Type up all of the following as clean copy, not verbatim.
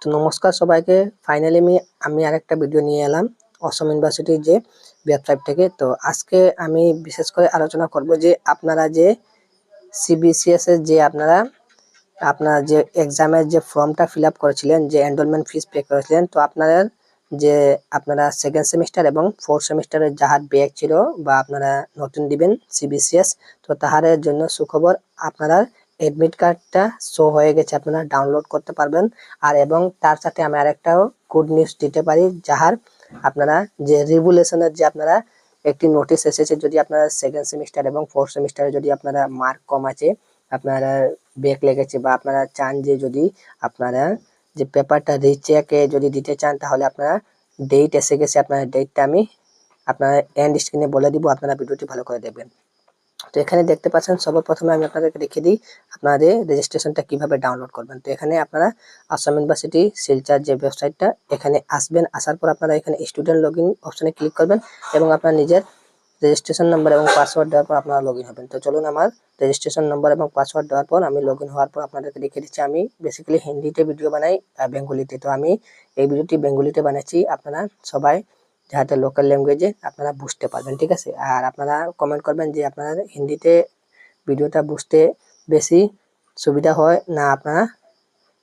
তো নমস্কার সবাইকে। ফাইনালি আমি আরেকটা ভিডিও নিয়ে এলাম অসম ইউনিভার্সিটির যে ওয়েবসাইট থেকে। তো আজকে আমি বিশেষ করে আলোচনা করব যে আপনারা যে সিবিসিএস এর যে আপনারা যে এক্সামের যে ফর্মটা ফিল আপ করেছিলেন, যে এনরোলমেন্ট ফিস পে করেছিলেন, তো আপনারা সেকেন্ড সেমিস্টার এবং ফোর্থ সেমিস্টারের যাহার ব্যাক ছিল বা আপনারা নতুন দিবেন সিবিসিএস, তো তাহারের জন্য সুখবর, আপনারা এডমিট কার্ডটা শো হয়ে গেছে, আপনারা ডাউনলোড করতে পারবেন। আর এবং তার সাথে আমি আরেকটাও গুড নিউজ দিতে পারি, যাহার আপনারা যে রেগুলেশনের যে আপনারা একটি নোটিশ এসেছে, যদি আপনারা সেকেন্ড সেমিস্টার এবং ফোর্থ সেমিস্টারে যদি আপনারা মার্ক কম আছে, আপনারা ব্যাক লেগেছে, বা আপনারা চান যে যদি আপনারা যে পেপারটা রিচেকে যদি দিতে চান, তাহলে আপনারা ডেট এসে গেছে। আপনার ডেটটা আমি আপনার এন্ড স্ক্রিনে বলে দিব, আপনারা ভিডিওটি ভালো করে দেখবেন। তো এখানে দেখতে পাচ্ছেন, সর্বপ্রথমে আমি আপনাদেরকে দেখিয়ে দিই আপনাদের রেজিস্ট্রেশনটা কিভাবে ডাউনলোড করবেন। তো এখানে আপনারা আসাম ইউনিভার্সিটি শিলচর যে ওয়েবসাইটটা, এখানে আসবেন। আসার পর আপনারা এখানে স্টুডেন্ট লগইন অপশনে ক্লিক করবেন এবং আপনার নিজের রেজিস্ট্রেশন নাম্বার এবং পাসওয়ার্ড দেওয়ার পর আপনারা লগইন হবেন। তো চলুন, আমার রেজিস্ট্রেশন নাম্বার এবং পাসওয়ার্ড দেওয়ার পর আমি লগইন হওয়ার পর আপনাদেরকে দেখিয়ে দিচ্ছি। আমি বেসিক্যালি হিন্দিতে ভিডিও বানাই, বেঙ্গলিতে। তো আমি এই ভিডিওটি বেঙ্গলিতে বানাচ্ছি, আপনারা সবাই যাতে লোকাল ল্যাঙ্গুয়েজে আপনারা বুঝতে পারবেন, ঠিক আছে। আর আপনারা কমেন্ট করবেন যে আপনারা হিন্দিতে ভিডিওটা বুঝতে বেশি সুবিধা হয় না আপনারা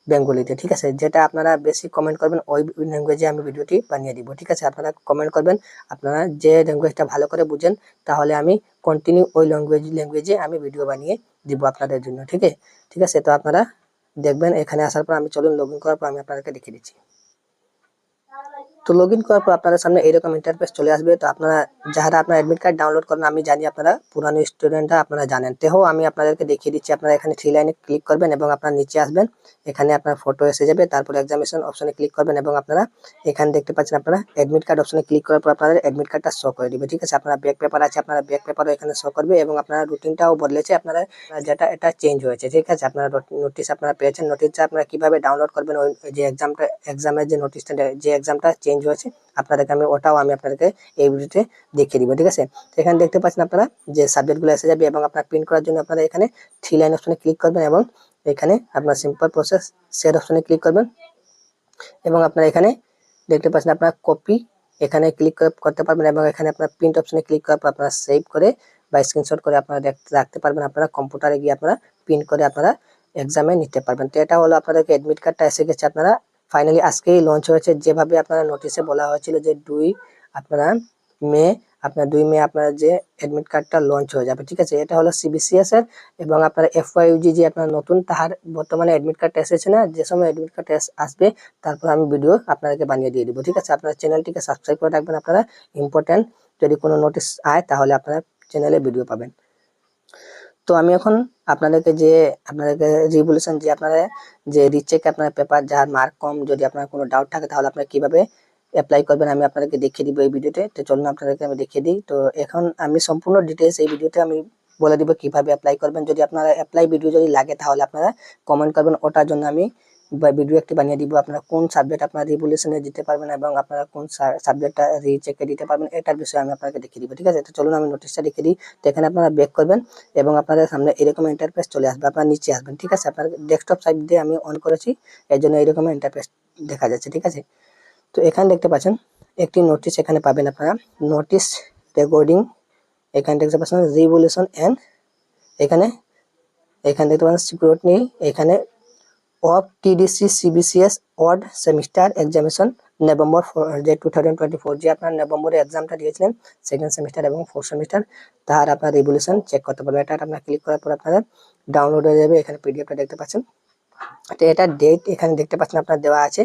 বেঙ্গলিতে, ঠিক আছে। যেটা আপনারা বেশি কমেন্ট করবেন ওই ল্যাঙ্গুয়েজে আমি ভিডিওটি বানিয়ে দিব, ঠিক আছে। আপনারা কমেন্ট করবেন আপনারা যে ল্যাঙ্গুয়েজটা ভালো করে বুঝেন, তাহলে আমি কন্টিনিউ ওই ল্যাঙ্গুয়েজে আমি ভিডিও বানিয়ে দিব আপনাদের জন্য, ঠিক আছে। তো আপনারা দেখবেন এখানে আসার পর, আমি চলুন লগইন করার পর আমি আপনাদেরকে দেখিয়ে দিচ্ছি। তো লগইন করার পর আপনাদের সামনে এরকম ইন্টারফেস চলে আসবে। তো আপনারা যারা আপনার অ্যাডমিট কার্ড ডাউনলোড করেন, আমি জানি আপনারা পুরানো স্টুডেন্টরা, আপনারা জানেন। তেও আমি আপনাদেরকে দেখিয়ে দিচ্ছি। আপনারা এখানে থ্রি লাইনে ক্লিক করবেন এবং আপনার নিচে আসবেন, এখানে আপনার ফটো এসে যাবে। তারপর এক্সামিনেশন অপশনে ক্লিক করবেন এবং আপনারা এখানে দেখতে পাচ্ছেন আপনারা অ্যাডমিট কার্ড অপশনে ক্লিক করার পর আপনাদের অ্যাডমিট কার্ডটা শো করে দিবে, ঠিক আছে। আপনারা ব্যাক পেপার আছে, আপনারা ব্যাক পেপারও এখানে শো করবে এবং আপনারা রুটিনটাও বদলেছে, আপনারা যেটা এটা চেঞ্জ হয়েছে, ঠিক আছে। আপনারা নোটিশ আপনারা পেয়েছেন, নোটিশটা আপনারা কিভাবে ডাউনলোড করবেন, ওই যে এক্সামের যে নোটিশটা, যে এক্সামটা চেঞ্জ হয়েছে আপনাদেরকে আমি আপনাদেরকে এই ভিডিওতে দেখিয়ে দিব, ঠিক আছে। তো এখানে দেখতে পাচ্ছেন আপনারা যে সাবজেক্টগুলো এসে যাবে এবং আপনার প্রিন্ট করার জন্য আপনারা এখানে থ্রি লাইন অপশনে ক্লিক করবেন এবং এখানে আপনার সিম্পল প্রসেস শেয়ার অপশনে ক্লিক করবেন এবং আপনারা এখানে দেখতে পাচ্ছেন আপনার কপি এখানে ক্লিক করতে পারবেন এবং এখানে আপনার প্রিন্ট অপশনে ক্লিক করার পর আপনারা সেভ করে বা স্ক্রিনশট করে আপনারা রাখতে পারবেন। আপনারা কম্পিউটারে গিয়ে আপনারা প্রিন্ট করে আপনারা এক্সামে নিতে পারবেন। তো এটা হলো আপনাদেরকে অ্যাডমিট কার্ডটা এসে গেছে। আপনারা ফাইনালি আজকেই লঞ্চ হয়েছে, যেভাবে আপনারা নোটিশে বলা হয়েছিল যে 2 মে আপনার যে অ্যাডমিট কার্ডটা লঞ্চ হয়ে যাবে, ঠিক আছে। এটা হলো সিবিসিএস এর এবং আপনার এফওয়াইইউজি যে আপনার নতুন, তাহার বর্তমানে অ্যাডমিট কার্ডটা এসেছে না, যে সময় অ্যাডমিট কার্ড আসবে তারপর আমি ভিডিও আপনাদেরকে বানিয়ে দিয়ে দিব, ঠিক আছে। আপনারা চ্যানেলটিকে সাবস্ক্রাইব করে রাখবেন, আপনারা ইম্পর্টেন্ট যদি কোনো নোটিশ আয় তাহলে আপনারা চ্যানেলে ভিডিও পাবেন। তো আমি এখন আপনাদেরকে রিভলিউশন যে আপনারা যে রিচেক আপনার পেপার যার মার্ক কম, যদি আপনার কোনো ডাউট থাকে তাহলে আপনারা কিভাবে অ্যাপ্লাই করবেন আমি আপনাদেরকে দেখিয়ে দিব এই ভিডিওতে। তো চলুন আপনাদেরকে আমি দেখিয়ে দিই। তো এখন আমি সম্পূর্ণ ডিটেলস এই ভিডিওতে আমি বলে দিব কিভাবে অ্যাপ্লাই করবেন। যদি আপনারা অ্যাপ্লাই ভিডিও যদি লাগে তাহলে আপনারা কমেন্ট করবেন, ওটার জন্য আমি ভিডিও একটি বানিয়ে দিব। আপনারা কোন সাবজেক্ট আপনারা রিভলিউশনে দিতে পারবেন এবং আপনারা কোন সাবজেক্টটা রিচেকে দিতে পারবেন, এটার বিষয়ে আমি আপনাকে দেখিয়ে দিব, ঠিক আছে। তো চলুন আমি নোটিশটা দেখিয়ে দিই। তো এখানে আপনারা ব্যাক করবেন এবং আপনাদের সামনে এরকম ইন্টারফেস চলে আসবে, আপনারা নিচে আসবেন, ঠিক আছে। আপনার ডেস্কটপ সাইড দিয়ে আমি অন করেছি, এর জন্য এরকম ইন্টারফেস দেখা যাচ্ছে, ঠিক আছে। তো এখানে দেখতে পাচ্ছেন একটি নোটিশ এখানে পাবেন আপনারা, নোটিশ রেকর্ডিং, এখানে দেখতে পাচ্ছেন রিভলিউশন এন্ড এখানে দেখতে পাচ্ছেন সিকিউরিটি, এখানে অফ টিডিসি সিবিসিএস ওয়ার্ড সেমিস্টার এক্সামিনেশন নভেম্বর 2024, যে আপনার নভেম্বরে এক্সামটা দিয়েছিলেন সেকেন্ড সেমিস্টার এবং ফোর্থ সেমিস্টার, তার আপনার রিভলিউশন চেক করতে পারবেন। এটা আপনার ক্লিক করার পর আপনাদের ডাউনলোড হয়ে যাবে, এখানে পিডিএফটা দেখতে পাচ্ছেন। তো এটা ডেট এখানে দেখতে পাচ্ছেন আপনার দেওয়া আছে,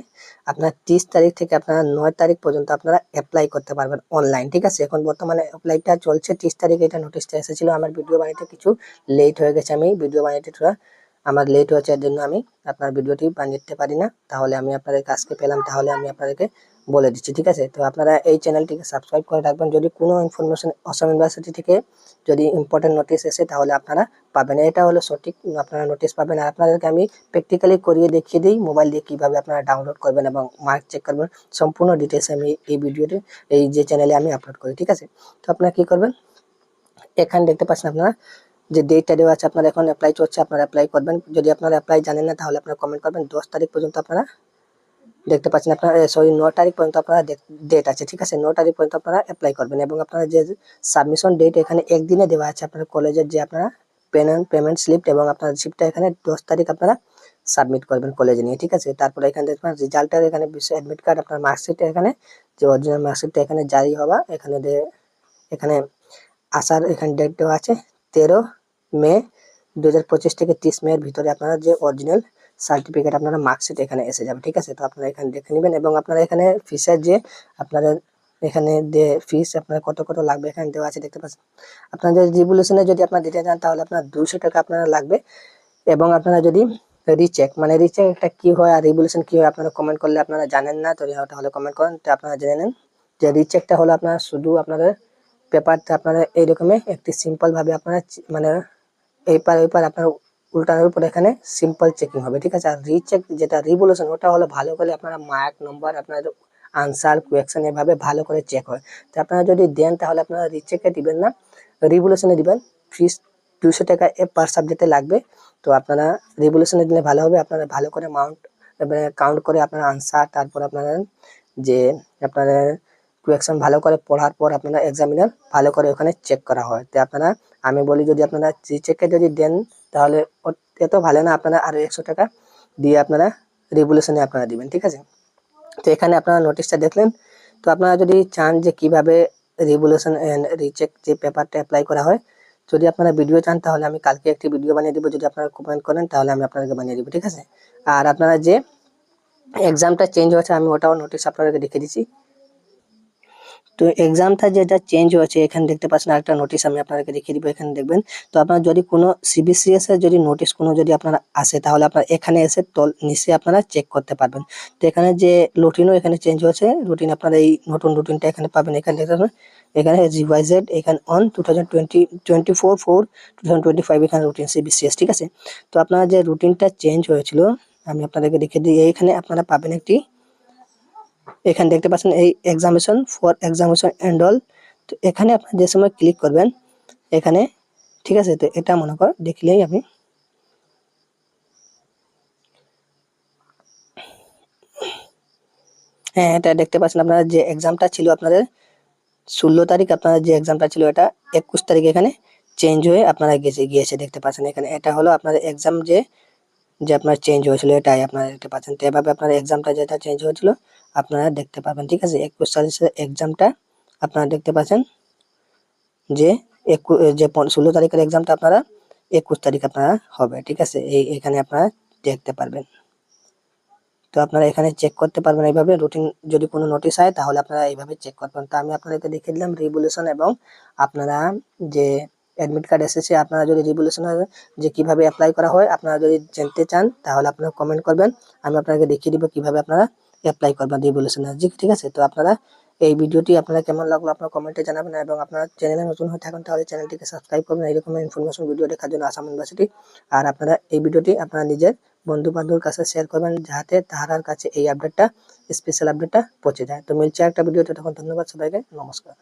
আপনার 30 তারিখ থেকে আপনারা 9 তারিখ পর্যন্ত আপনারা অ্যাপ্লাই করতে পারবেন অনলাইন, ঠিক আছে। এখন বর্তমানে অ্যাপ্লাইটা চলছে, 30 তারিখে এটা নোটিশটা এসেছিল। আমার ভিডিও বানাতে কিছু লেট হয়ে গেছে, আমি ভিডিও বানাতে থোড়া আমার লেট হয়েছে, এর জন্য আমি আপনার ভিডিওটি বানাতে পারি না। তাহলে আমি আপনাদের কাছকে পেলাম, তাহলে আমি আপনাদেরকে বলে দিচ্ছি, ঠিক আছে। তো আপনারা এই চ্যানেলটিকে সাবস্ক্রাইব করে রাখবেন, যদি কোনো ইনফরমেশন অসম ইউনিভার্সিটি থেকে যদি ইম্পর্টেন্ট নোটিশ এসে তাহলে আপনারা পাবেন। এটা হলো সঠিক, আপনারা নোটিশ পাবেন। আর আপনাদেরকে আমি প্র্যাকটিক্যালি করিয়ে দেখিয়ে দিই মোবাইল দিয়ে কিভাবে আপনারা ডাউনলোড করবেন এবং মার্ক চেক করবেন, সম্পূর্ণ ডিটেলস আমি এই ভিডিওতে এই যে চ্যানেলে আমি আপলোড করি, ঠিক আছে। তো আপনারা কি করবেন, এখানে দেখতে পাচ্ছেন আপনারা যে ডেটটা দেওয়া আছে, আপনারা এখন অ্যাপ্লাই চলছে, আপনারা অ্যাপ্লাই করবেন। যদি আপনারা অ্যাপ্লাই জানেন না তাহলে আপনারা কমেন্ট করবেন। 10 তারিখ পর্যন্ত আপনারা দেখতে পাচ্ছেন আপনারা, সরি 9 তারিখ পর্যন্ত আপনারা ডেট আছে, ঠিক আছে। 9 তারিখ পর্যন্ত আপনারা অ্যাপ্লাই করবেন এবং আপনারা যে সাবমিশন ডেট এখানে একদিনে দেওয়া আছে আপনার কলেজের যে আপনারা পেমেন্ট স্লিপ এবং আপনার রিসিপ্টটা এখানে 10 তারিখ আপনারা সাবমিট করবেন কলেজে নিয়ে, ঠিক আছে। তারপরে এখানে দেখবেন রেজাল্টের এখানে অ্যাডমিট কার্ড আপনার মার্কশিট এখানে যে অরিজিনাল মার্কশিটটা এখানে জারি হওয়া এখানে এখানে আসার এখানে ডেট দেওয়া আছে 13 মে 2025 থেকে 30 মে এর ভিতরে আপনারা যে অরিজিনাল সার্টিফিকেট আপনারা মার্কশিট এখানে এসে যাবে, ঠিক আছে। তো আপনারা এখানে দেখে নেবেন এবং আপনারা এখানে ফিসের যে আপনাদের এখানে ফিস আপনার কত লাগবে এখানে দেওয়া আছে, দেখতে পাচ্ছেন। আপনাদের রিভলিউশনে যদি আপনারা দিতে চান তাহলে আপনার 200 টাকা আপনারা লাগবে এবং আপনারা যদি রিচেক একটা কি হয় আর রিভলিউশন কি হয় আপনারা কমেন্ট করলে আপনারা জানেন না, তো তাহলে কমেন্ট করেন, তো আপনারা জেনে নেন যে রিচেকটা হলো আপনারা শুধু আপনাদের পেপারটা আপনারা এইরকমই একটি সিম্পল ভাবে আপনারা মানে এই পার ওই পার আপনার উল্টানোর উপর এখানে সিম্পল চেকিং হবে, ঠিক আছে। আর রিচেক যেটা রিভলিউশন ওটা হলো ভালো করে আপনারা মার্ক নম্বর আপনার আনসার কোয়েকশন এভাবে ভালো করে চেক হয়। তো আপনারা যদি দেন তাহলে আপনারা রিচেকে দিবেন না, রিভলিউশনে দিবেন। ফিস 200 টাকা পার সাবজেক্টে লাগবে। তো আপনারা রিভলিউশনে দিলে ভালো হবে, আপনারা ভালো করে কাউন্ট করে আপনারা আনসার তারপর আপনারা যে আপনারা কোয়েকশন ভালো করে পড়ার পর আপনারা এক্সামিনার ভালো করে ওখানে চেক করা হয়। তো আপনারা আমি বলি যদি আপনারা রিচেকে যদি দেন তাহলে এত ভালো না, আপনারা আরো 100 টাকা দিয়ে আপনারা রিভলিউশনে আপনারা দিবেন, ঠিক আছে। তো এখানে আপনারা নোটিশটা দেখলেন। তো আপনারা যদি চান যে কিভাবে রিভলিউশন এন্ড রিচেক যে পেপারটা অ্যাপ্লাই করা হয়, যদি আপনারা ভিডিও চান তাহলে আমি কালকে একটি ভিডিও বানিয়ে দিব, যদি আপনারা কমেন্ট করেন তাহলে আমি আপনাদেরকে বানিয়ে দিব, ঠিক আছে। আর আপনারা যে এক্সামটা চেঞ্জ হয়েছে আমি ওটাও নোটিশ আপনাদেরকে দেখে দিচ্ছি। তো এক্সামটা যেটা চেঞ্জ হয়েছে এখানে দেখতে পাচ্ছেন আরেকটা নোটিশ আমি আপনাদেরকে দেখিয়ে দিব, এখানে দেখবেন। তো আপনারা যদি কোনো সিবিসিএস এর যদি নোটিশ কোনো যদি আপনারা আসে তাহলে আপনারা এখানে এসে নিচে আপনারা চেক করতে পারবেন। তো এখানে যে রুটিনও এখানে চেঞ্জ হয়েছে, রুটিন আপনারা এই নতুন রুটিনটা এখানে পাবেন, এখানে দেখতে পাবেন এখানে রিভাইজড এখানে অন 2024/4/2025 এখানে রুটিন সিবিসিএস, ঠিক আছে। তো আপনারা যে রুটিনটা চেঞ্জ হয়েছিল আমি আপনাদেরকে দেখিয়ে দিই, এখানে আপনারা পাবেন একটি, এখানে দেখতে পাচ্ছেন এই এক্সামিনেশন এন্ড অল। তো এখানে আপনারা যে সময় ক্লিক করবেন এখানে, ঠিক আছে। তো এটা মনে কর দেখলেই আপনি হ্যাঁ এটা দেখতে পাচ্ছেন আপনারা যে এক্সামটা ছিল আপনাদের 16 তারিখ, আপনারা যে এক্সামটা ছিল এটা 21 তারিখ এখানে চেঞ্জ হয়ে আপনারা গিয়েছে দেখতে পাচ্ছেন এখানে। এটা হলো আপনাদের এক্সাম যে আপনার চেঞ্জ হয়েছিল এটাই আপনারা দেখতে পাচ্ছেন। তো এভাবে আপনার এক্সামটা যেটা চেঞ্জ হয়েছিল আপনারা দেখতে পাবেন, ঠিক আছে। 21 তারিখের এক্সামটা আপনারা দেখতে পাচ্ছেন যে যে 16 তারিখের এক্সামটা আপনারা 21 তারিখ আপনারা হবে, ঠিক আছে। এখানে আপনারা দেখতে পারবেন। তো আপনারা এখানে চেক করতে পারবেন এইভাবে, রুটিন যদি কোনো নোটিশ হয় তাহলে আপনারা এইভাবে চেক করবেন। তো আমি আপনাদেরকে দেখিয়ে দিলাম রিভলিউশন এবং আপনারা যে অ্যাডমিট কার্ড এসেছে আপনারা যদি রিভলিউশনের যে কিভাবে অ্যাপ্লাই করা হয় আপনারা যদি জানতে চান তাহলে আপনারা কমেন্ট করবেন, আমি আপনাকে দেখিয়ে দিব কিভাবে আপনারা অ্যাপ্লাই করবেন রিভলিউশনের, ঠিক আছে। তো আপনারা এই ভিডিওটি আপনারা কেমন লাগলো আপনারা কমেন্টে জানাবেন এবং আপনারা চ্যানেলে নতুন হয়ে থাকেন তাহলে চ্যানেলটিকে সাবস্ক্রাইব করবেন এইরকম ইনফরমেশন ভিডিও দেখার জন্য আসাম ইউনিভার্সিটি। আর আপনারা এই ভিডিওটি আপনারা নিজের বন্ধু বান্ধবের কাছে শেয়ার করবেন যাতে তাহার কাছে এই আপডেটটা স্পেশাল আপডেটটা পৌঁছে যায়। তো মিলছে একটা ভিডিওতে, তখন ধন্যবাদ সবাইকে, নমস্কার।